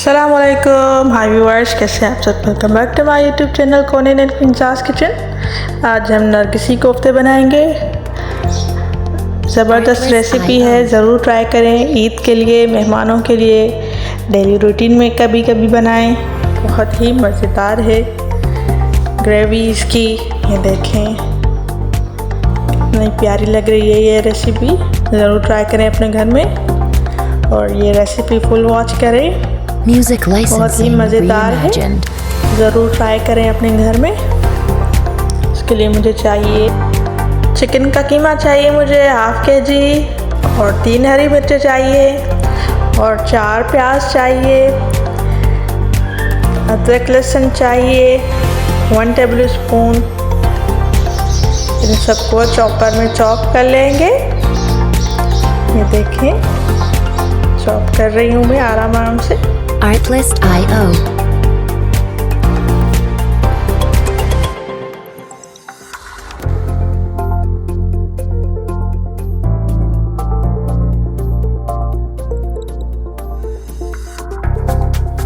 अस्सलाम-ओ-अलैकुम हाय viewers, कैसे हैं आप सब। Welcome back to my YouTube channel कोने एंड पिंजाज किचन। आज हम नरगिसी कोफ्ते बनाएंगे। ज़बरदस्त रेसिपी है, ज़रूर ट्राई करें। ईद के लिए, मेहमानों के लिए, डेली रूटीन में कभी कभी बनाएं। बहुत ही मज़ेदार है। ग्रेवी इसकी ये देखें कितनी प्यारी लग रही है। ये रेसिपी ज़रूर ट्राई करें अपने घर में और ये रेसिपी फुल वॉच करें। बहुत ही मज़ेदार है, ज़रूर ट्राई करें अपने घर में। इसके लिए मुझे चाहिए चिकन का कीमा चाहिए मुझे ½ kg और 3 हरी मिर्चें चाहिए और 4 प्याज चाहिए। अदरक लहसुन चाहिए 1 टेबल स्पून। इन सबको चॉपर में चॉप कर लेंगे। ये देखें चॉप कर रही हूँ मैं आराम से। Artlist.io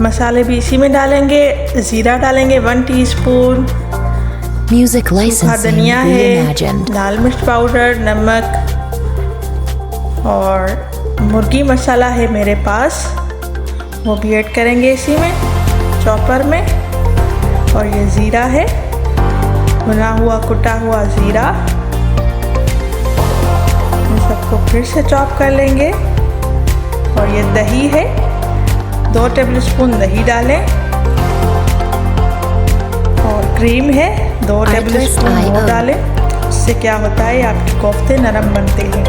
मसाले भी इसी में डालेंगे। ज़ीरा डालेंगे 1 टीस्पून। Music licensing धनिया है, reimagined. लाल मिर्च पाउडर, नमक और मुर्गी मसाला है मेरे पास, वो भी ऐड करेंगे इसी में चॉपर में। और ये ज़ीरा है, भुना हुआ कुटा हुआ ज़ीरा। इन सबको फिर से चॉप कर लेंगे। और ये दही है, 2 टेबल स्पून दही डालें। और क्रीम है 2 टेबल स्पून वो डालें। इससे क्या होता है, आपके कोफ्ते नरम बनते हैं।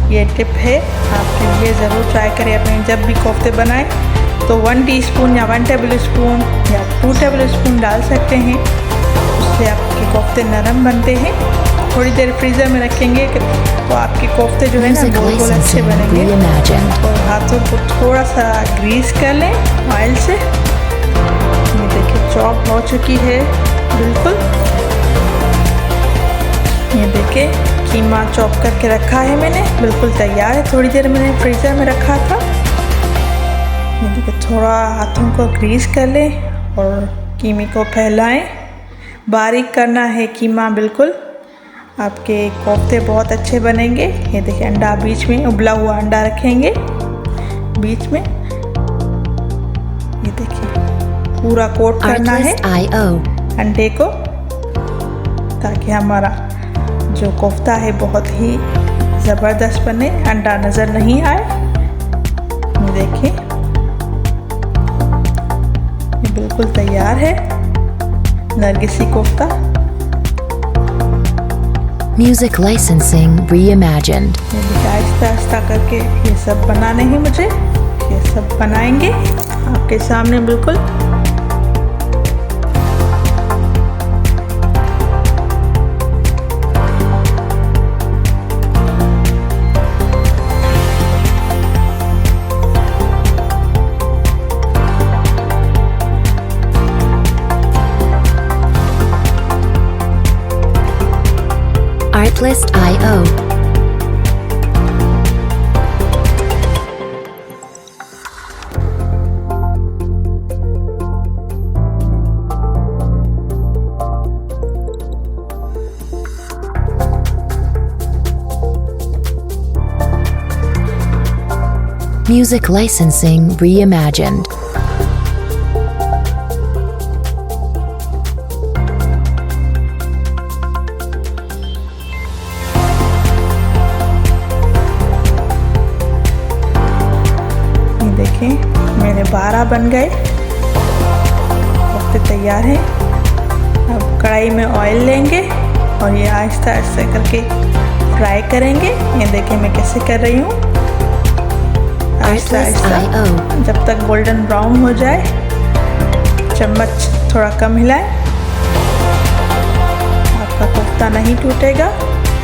ये टिप है आपके लिए, ज़रूर ट्राई करें अपने जब भी कोफ्ते बनाएं तो 1 टीस्पून या 1 टेबल स्पून या 2 टेबल स्पून डाल सकते हैं। उससे आपके कोफ्ते नरम बनते हैं। थोड़ी देर फ्रीज़र में रखेंगे तो आपके कोफ्ते जो है ना गोल गोल अच्छे बनेंगे। और हाथों को थोड़ा सा ग्रीस कर लें ऑयल से। ये देखिए चॉप हो चुकी है बिल्कुल। ये देखिए कीमा चॉप करके रखा है मैंने, बिल्कुल तैयार है। थोड़ी देर मैंने फ्रीज़र में रखा था। ये देखिए थोड़ा हाथों को ग्रीस कर लें और कीमे को फैलाएं। बारीक करना है कीमा बिल्कुल, आपके कोफ्ते बहुत अच्छे बनेंगे। ये देखिए अंडा बीच में, उबला हुआ अंडा रखेंगे बीच में। ये देखिए पूरा कोट करना है अंडे को, ताकि हमारा जो कोफ्ता है बहुत ही ज़बरदस्त बने, अंडा नज़र नहीं आए। ये देखिए ये बिल्कुल तैयार है नरगिसी कोफ्ता। Music licensing reimagined. ये आहिस्ता आहिस्ता करके ये सब बनाने हैं मुझे। ये सब बनाएंगे आपके सामने बिल्कुल। Artlist.io Music licensing reimagined. देखें मेरे 12 बन गए, कोफ्ते तैयार हैं। अब कढ़ाई में ऑयल लेंगे और ये आहिस्ता आहिस्ता करके फ्राई करेंगे। ये देखें मैं कैसे कर रही हूँ, आहिस्ता आहिस्ता जब तक गोल्डन ब्राउन हो जाए। चम्मच थोड़ा कम हिलाएं, आपका कोफ्ता नहीं टूटेगा।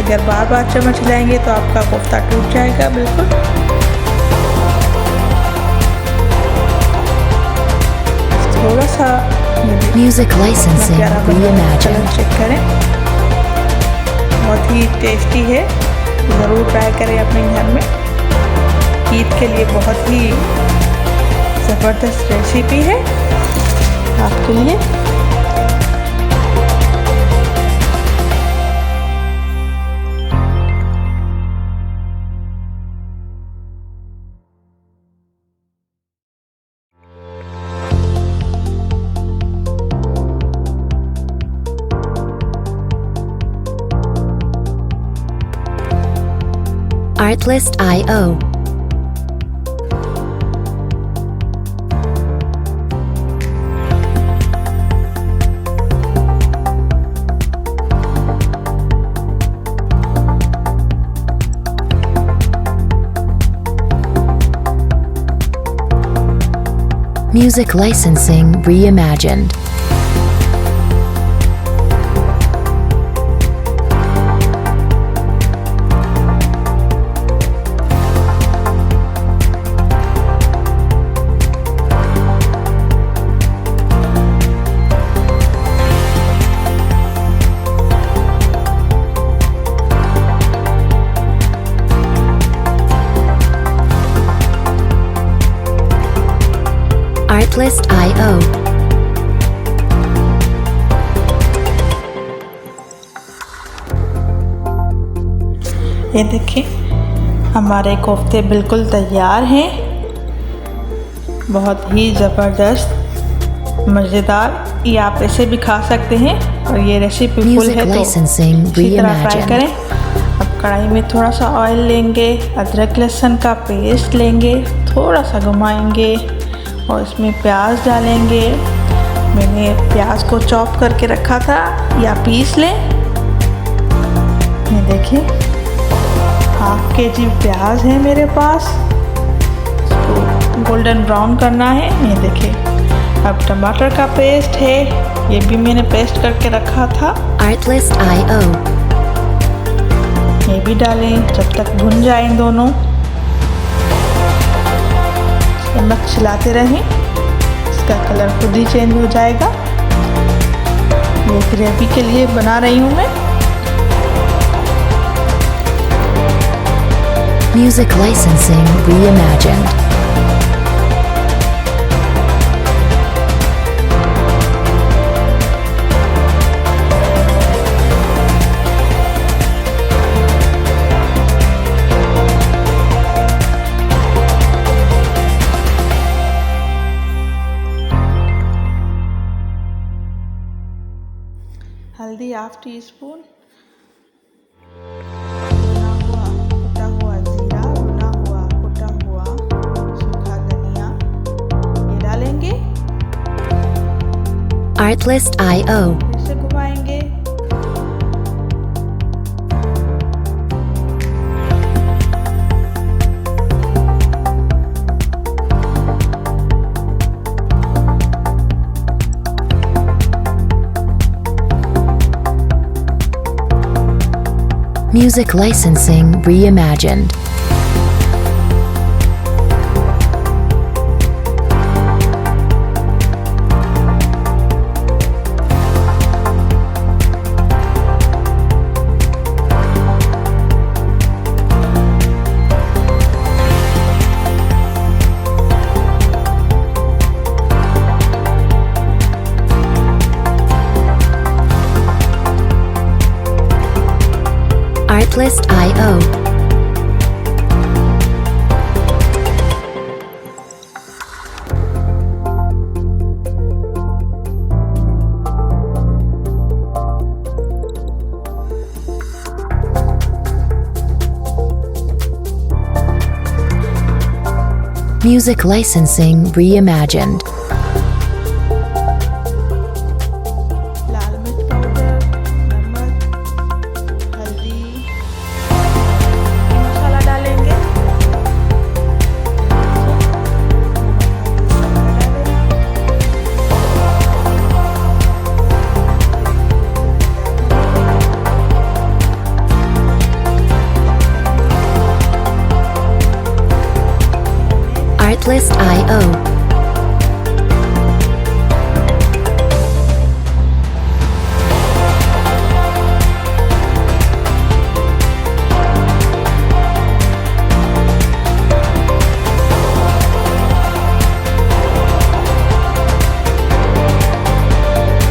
अगर बार बार चम्मच हिलाएंगे तो आपका कोफ्ता टूट जाएगा बिल्कुल। थोड़ा सा Music licensing reimagined. चेक करें, बहुत ही टेस्टी है, ज़रूर ट्राई करें अपने घर में। ईद के लिए बहुत ही ज़बरदस्त रेसिपी है आपके लिए। Artlist.io Music licensing reimagined. Artlist.io ये देखिए हमारे कोफ्ते बिल्कुल तैयार हैं, बहुत ही ज़बरदस्त मज़ेदार। ये आप ऐसे भी खा सकते हैं और ये रेसिपी फुल है तो इसी तरह ट्राई करें। अब कढ़ाई में थोड़ा सा ऑयल लेंगे, अदरक लहसुन का पेस्ट लेंगे, थोड़ा सा घुमाएंगे और इसमें प्याज डालेंगे। मैंने प्याज को चॉप करके रखा था या पीस लें। ये देखिए हाफ केजी प्याज है मेरे पास, इसको गोल्डन ब्राउन करना है। ये देखिए अब टमाटर का पेस्ट है, ये भी मैंने पेस्ट करके रखा था। Artlist.io ये भी डालें जब तक भुन जाएं दोनों। नमक चलाते रहें, इसका कलर खुद ही चेंज हो जाएगा। ये ग्रेवी के लिए बना रही हूँ मैं। Music licensing reimagined. हल्दी हाफ टी स्पून, कुटा हुआ जीरा, भुना हुआ कुटा हुआ सूखा धनिया ये डालेंगे। Artlist.io फिर से घुमाएंगे। Music licensing reimagined. Artlist.io Music licensing reimagined. लाल मिर्च पाउडर, नमक, हल्दी, मसाला डालेंगे। Artlist.io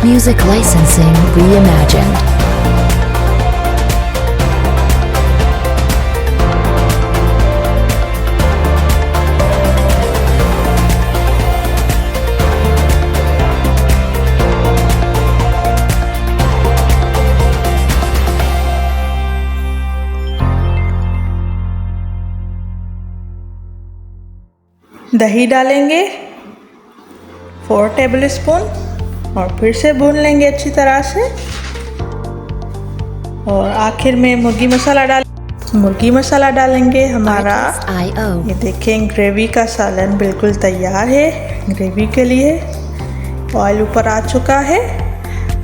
Music licensing reimagined. दही डालेंगे 4 टेबलस्पून और फिर से भून लेंगे अच्छी तरह से। और आखिर में मुर्गी मसाला डालेंगे हमारा। ये देखें ग्रेवी का सालन बिल्कुल तैयार है ग्रेवी के लिए। ऑयल ऊपर आ चुका है।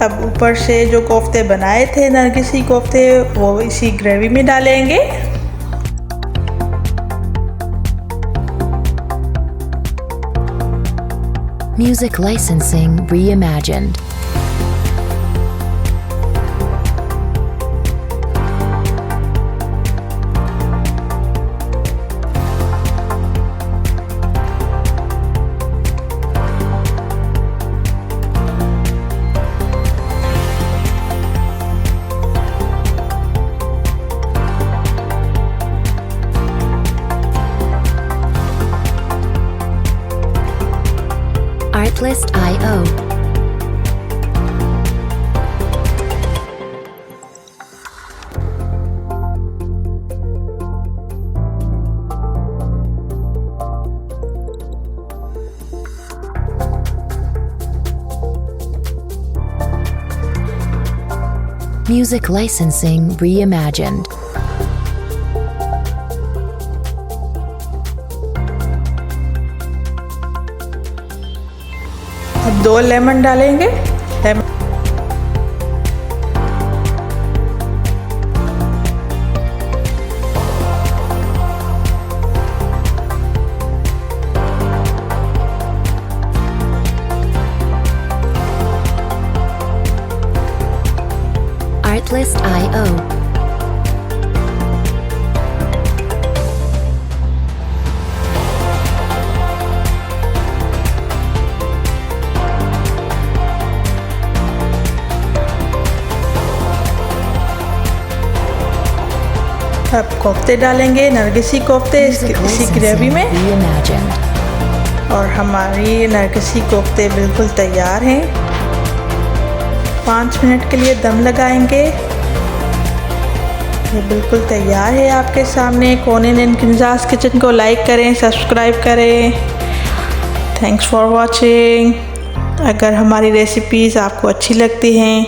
अब ऊपर से जो कोफ्ते बनाए थे नरगिसी कोफ्ते वो इसी ग्रेवी में डालेंगे। Music licensing reimagined. Artlist.io. Music licensing reimagined. अब 2 लेमन डालेंगे। Artlist.io. अब कोफ्ते डालेंगे नरगिसी कोफ्ते इसी ग्रेवी में। और हमारी नरगिसी कोफ्ते बिल्कुल तैयार हैं। 5 मिनट के लिए दम लगाएंगे। ये बिल्कुल तैयार है आपके सामने। कोनिन एंड किंजास किचन को लाइक करें, सब्सक्राइब करें। Thanks for watching. अगर हमारी रेसिपीज़ आपको अच्छी लगती हैं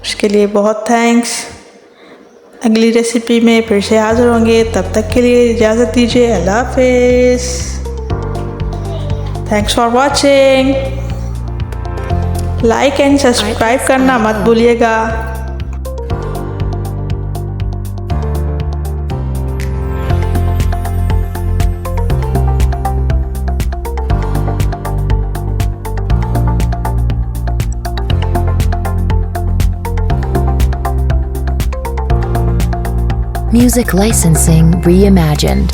उसके लिए बहुत थैंक्स। अगली रेसिपी में फिर से हाज़िर होंगे। तब तक के लिए इजाज़त दीजिए। अल्लाह हाफ़िज़। Thanks for watching. Like and subscribe करना मत भूलिएगा। Music licensing reimagined.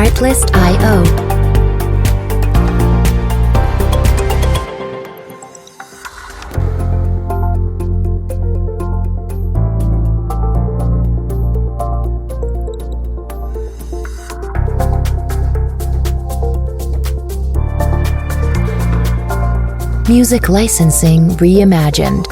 Artlist.io. Music licensing reimagined.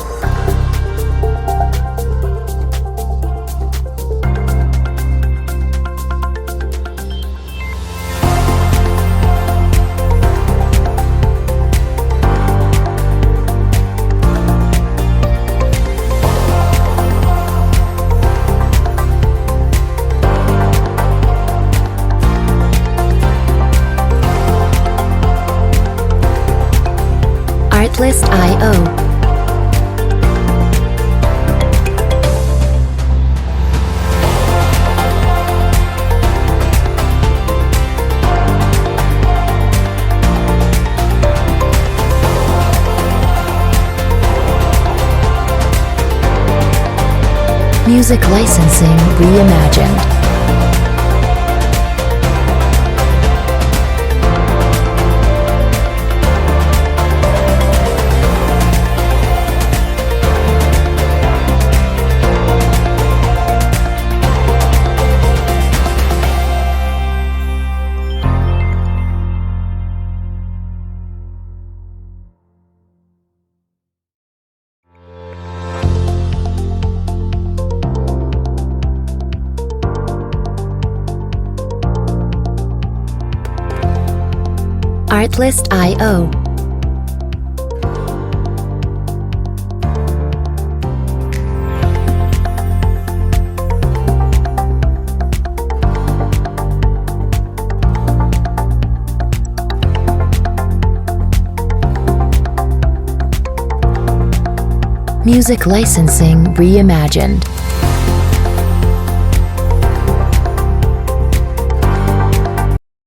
Artlist.io. Music licensing reimagined. Artlist.io. Music licensing reimagined.